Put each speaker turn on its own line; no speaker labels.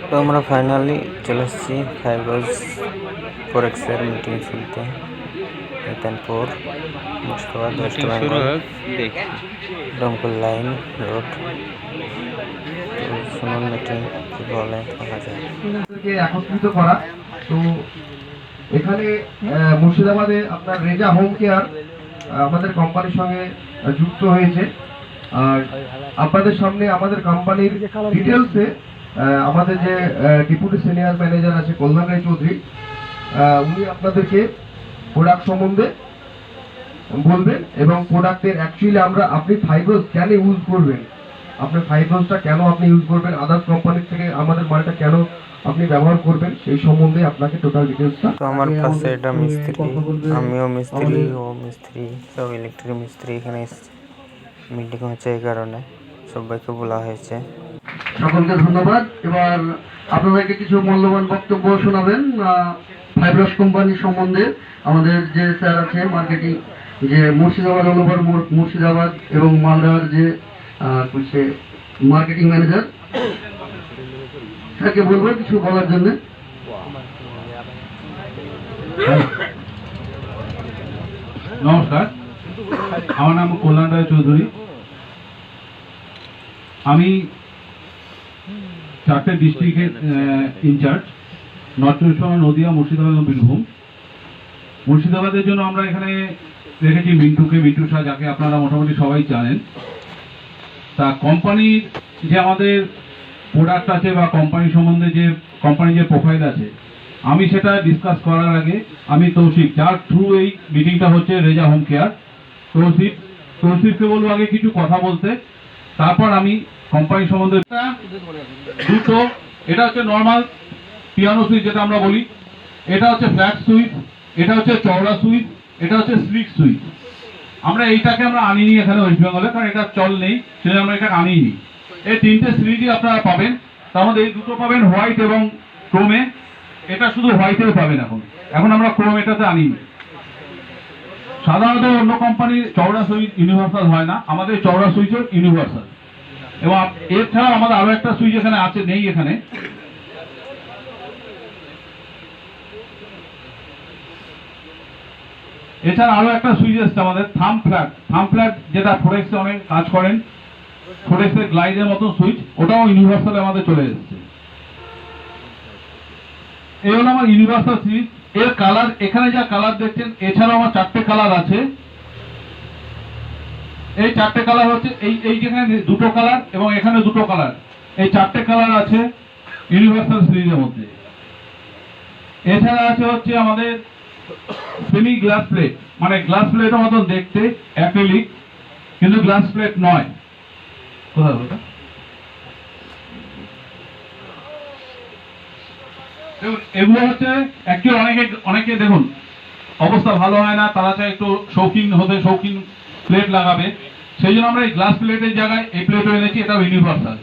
তো আমরা ফাইনালি চলে এসেছি ফাইব্রোজ ফরেক্সের মিটিং শুনতে। এতানপুর মুর্শিদাবাদ ওয়েস্ট বেঙ্গল দমকল লাইন রোড। তো শুনুন মিটিং কি বলে দেখা যায়।
একত্রিত করা। তো এখানে মুর্শিদাবাদে আপনার রেজা হোম কেয়ার আমাদের কোম্পানির সঙ্গে যুক্ত হয়েছে। আর আপনাদের সামনে আমাদের কোম্পানির ডিটেলসে আমাদের যে ডেপুটি সিনিয়র ম্যানেজার আছে কল্যাণ রায় চৌধুরী, উনি আপনাদেরকে প্রোডাক্ট সম্বন্ধে বলবেন এবং প্রোডাক্টের অ্যাকচুয়ালি আপনি ফাইব্রোজ কেন ইউজ করবেন, আপনার ফাইব্রোজটা কেন আপনি ইউজ করবেন, আদার্স কোম্পানির থেকে আমাদের মালটা কেন আপনি ব্যবহার করবেন, সেই সম্বন্ধে আপনাকে টোটাল ডিটেলসটা।
তো আমার পাশে এটা মিস্ত্রি, আমিও মিস্ত্রি, ও মিস্ত্রি, সব ইলেকট্রিক মিস্ত্রি এখানে এসেছে। মিটিং হচ্ছে এই কারণে সবাইকে বলা হয়েছে।
সকলকে ধন্যবাদ। এবার আপনাদেরকে কিছু মূল্যবান বক্তব্য শোনাবেন ফাইব্রোজ কোম্পানি সম্বন্ধে আমাদের যে স্যার আছে মার্কেটিং, যে মুর্শিদাবাদ অল ওভার মুর্শিদাবাদ এবং মালদার যে মার্কেটিং ম্যানেজার, স্যারকে বলবো কিছু বলার জন্য।
নমস্কার, আমার নাম কল্যাণ রায় চৌধুরী। আমি 4টে ডিস্ট্রিক্টের ইনচার্জ, নর্থ চব্বিশ পরগনা, নদিয়া, মুর্শিদাবাদ এবং বীরভূম। মুর্শিদাবাদের জন্য আমরা এখানে রেখেছি মিন্টু শাহ, যাকে আপনারা মোটামুটি সবাই জানেন। তা কোম্পানির যে আমাদের প্রোডাক্ট আছে বা কোম্পানি সম্বন্ধে যে কোম্পানির যে প্রোফাইল আছে, আমি সেটা ডিসকাস করার আগে আমি তৌসিফ, যার থ্রু এই মিটিংটা হচ্ছে, রেজা হোম কেয়ার, তৌসিফকে বলবো আগে কিছু কথা বলতে, তারপর আমি কোম্পানি সম্বন্ধে দুটো। এটা হচ্ছে নর্মাল পিয়ানো সুইচ যেটা আমরা বলি, এটা হচ্ছে ফ্ল্যাট সুইচ, এটা হচ্ছে চওড়া সুইচ, এটা হচ্ছে স্লিক সুইচ। আমরা এইটাকে আমরা আনিনি এখানে ওয়েস্ট বেঙ্গলে, কারণ এটা চল নেই, সেটা আমরা এটাকে আনিনি। এই 3টে সিরিজই আপনারা পাবেন। তার মধ্যে এই দুটো পাবেন হোয়াইট এবং ক্রোমে। এটা শুধু হোয়াইটেও পাবেন। এখন আমরা ক্রোম এটাতে আনিনি। সাধারণত অন্য কোম্পানির চওড়া সুইচ ইউনিভার্সাল হয় না, আমাদের চওড়া সুইচও ইউনিভার্সাল। এবং এছাড়া আমাদের আরো একটা সুইচ এখানে আছে, নেই এখানে। এছাড়া আরো একটা সুইচ এসছে আমাদের থাম ফ্ল্যাট, যেটা ফোরেক্সে অনেক কাজ করেন, ফোরেক্সের গ্লাইডের মতো সুইচ, ওটাও ইউনিভার্সালে আমাদের চলে এসেছে। এই হলো আমার ইউনিভার্সাল সুইচ। এর কালার, এখানে যা কালার দেখছেন, এছাড়াও আমার 4টে কালার আছে। এই 4টে কালার হচ্ছে এই যেখানে দুটো কালার এবং এখানে দুটো কালার, এই 4টে কালার আছে ইউনিভার্সাল সিরিজের মধ্যে। এছাড়া আছে হচ্ছে আমাদের সেমি গ্লাস প্লেট, মানে গ্লাস প্লেটের মতন দেখতে, অ্যাক্রিলিক, কিন্তু গ্লাস প্লেট নয়। কোথায় ওটা? এগুলো হচ্ছে অ্যাকচুয়ালি অনেকে দেখুন অবস্থা ভালো হয় না, তারা চায় একটু শৌখিন প্লেট লাগাবে, সেই জন্য আমরা এই গ্লাস প্লেটের জায়গায় এই প্লেটও এনেছি। এটাও ইউনিভার্সাল।